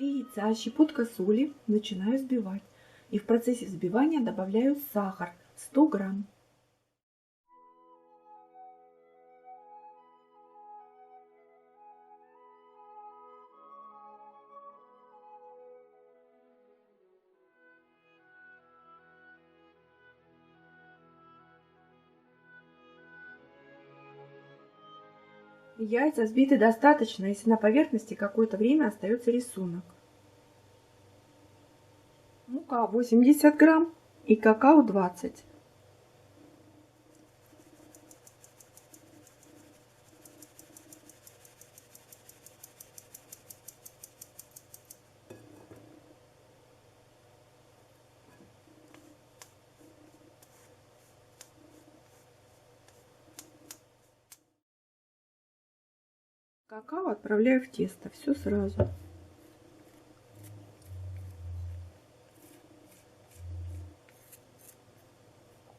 3 яйца, щепотка соли, начинаю взбивать. И в процессе взбивания добавляю сахар 100 грамм. Яйца взбиты достаточно, если на поверхности какое-то время остается рисунок. Мука 80 грамм и какао 20. Какао отправляю в тесто, все сразу.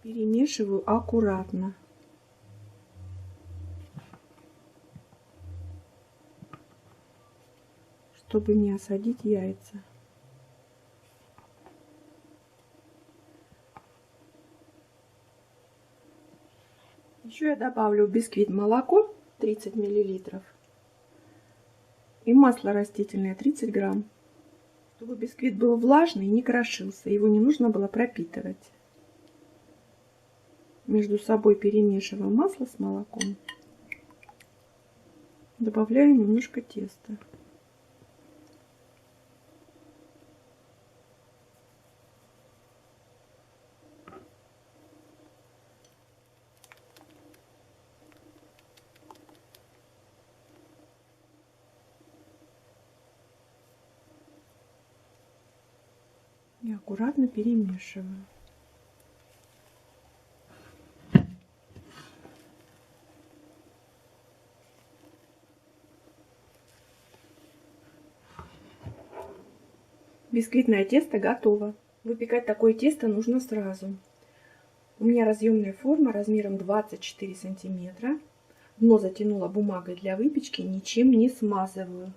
Перемешиваю аккуратно. Чтобы не осадить яйца. Еще я добавлю в бисквит молоко 30 мл и масло растительное 30 грамм. Чтобы бисквит был влажный и не крошился, его не нужно было пропитывать. Между собой перемешиваю масло с молоком. Добавляю немножко теста. И аккуратно перемешиваю. Бисквитное тесто готово. Выпекать такое тесто нужно сразу. У меня разъемная форма размером 24 сантиметра. Дно затянула бумагой для выпечки, ничем не смазываю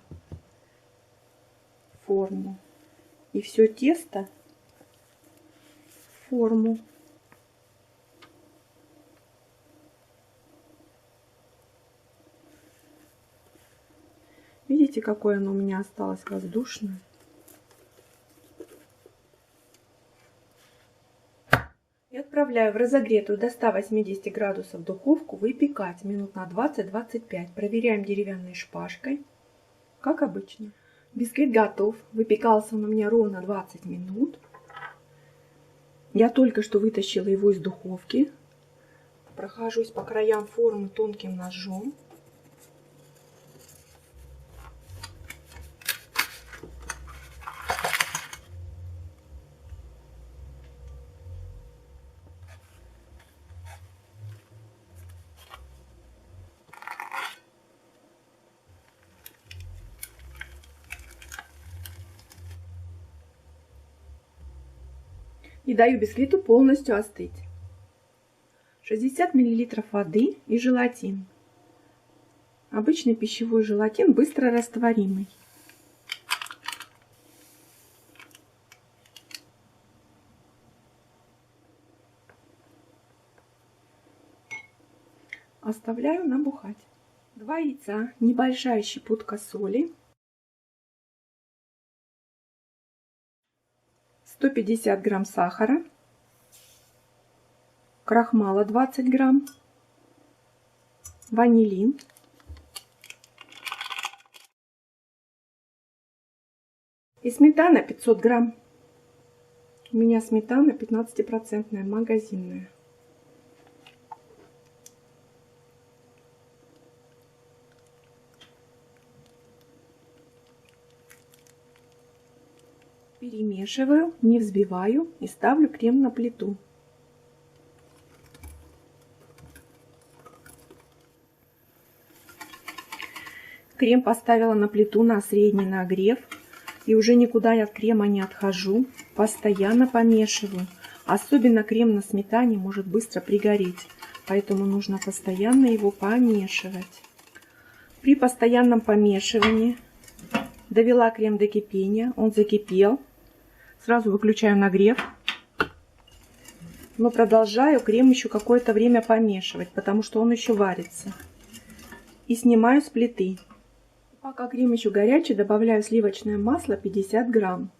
форму. И все тесто в форму. Видите, какое оно у меня осталось воздушное? И отправляю в разогретую до 180 градусов духовку выпекать минут на 20-25. Проверяем деревянной шпажкой, как обычно. Бисквит готов. Выпекался он у меня ровно 20 минут. Я только что вытащила его из духовки. Прохожусь по краям формы тонким ножом. И даю бисквиту полностью остыть. 60 мл воды и желатин. Обычный пищевой желатин, быстро растворимый. Оставляю набухать. 2 яйца, небольшая щепотка соли, 150 грамм сахара, крахмала 20 грамм, ванилин, и сметана 500 грамм. У меня сметана 15% магазинная. Перемешиваю, не взбиваю и ставлю крем на плиту. Крем поставила на плиту на средний нагрев. И уже никуда я от крема не отхожу. Постоянно помешиваю. Особенно крем на сметане может быстро пригореть. Поэтому нужно постоянно его помешивать. При постоянном помешивании Довела крем до кипения, он закипел. Сразу выключаю нагрев. Но продолжаю крем еще какое-то время помешивать, потому что он еще варится. И снимаю с плиты. Пока крем еще горячий, добавляю сливочное масло 50 грамм.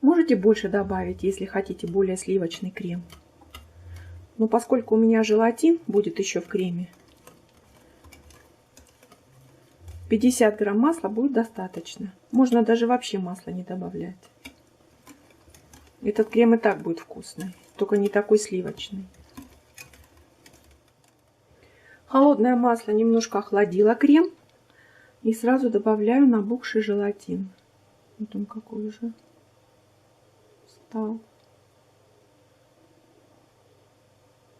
Можете больше добавить, если хотите более сливочный крем. Но поскольку у меня желатин будет еще в креме, 50 грамм масла будет достаточно. Можно даже вообще масла не добавлять. Этот крем и так будет вкусный, только не такой сливочный. Холодное масло немножко охладило крем. И сразу добавляю набухший желатин. Вот он какой уже стал.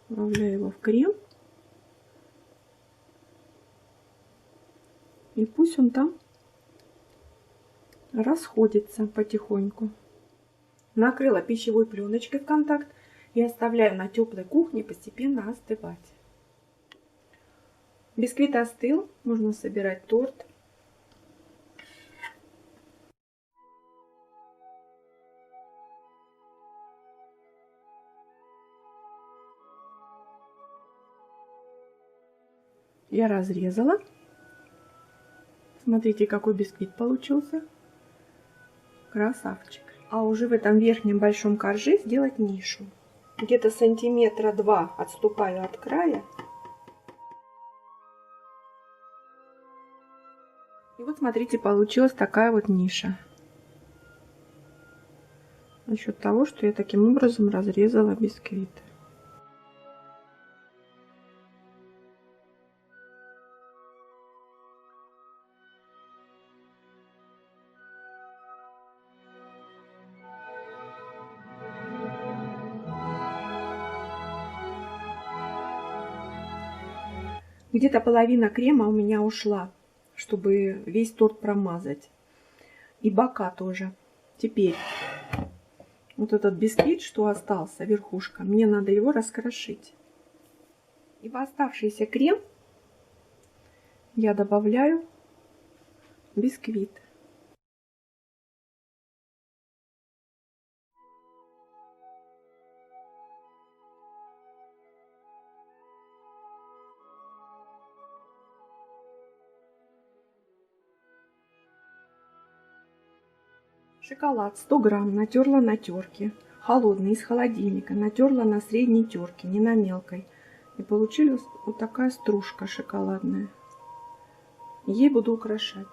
Добавляю его в крем. И пусть он там расходится потихоньку. Накрыла пищевой пленочкой в контакт и оставляю на теплой кухне постепенно остывать. Бисквит остыл, можно собирать торт. Я разрезала. Смотрите, какой бисквит получился. Красавчик. А уже в этом верхнем большом корже сделать нишу. Где-то сантиметра 2 отступаю от края. И вот смотрите, получилась такая вот ниша. За счет того, что я таким образом разрезала бисквит. Где-то половина крема у меня ушла, чтобы весь торт промазать. И бока тоже. Теперь вот этот бисквит, что остался, верхушка, мне надо его раскрошить. И в оставшийся крем я добавляю бисквит. Шоколад 100 грамм натерла на терке. Холодный, из холодильника. Натерла на средней терке, не на мелкой. И получилась вот такая стружка шоколадная. Ей буду украшать.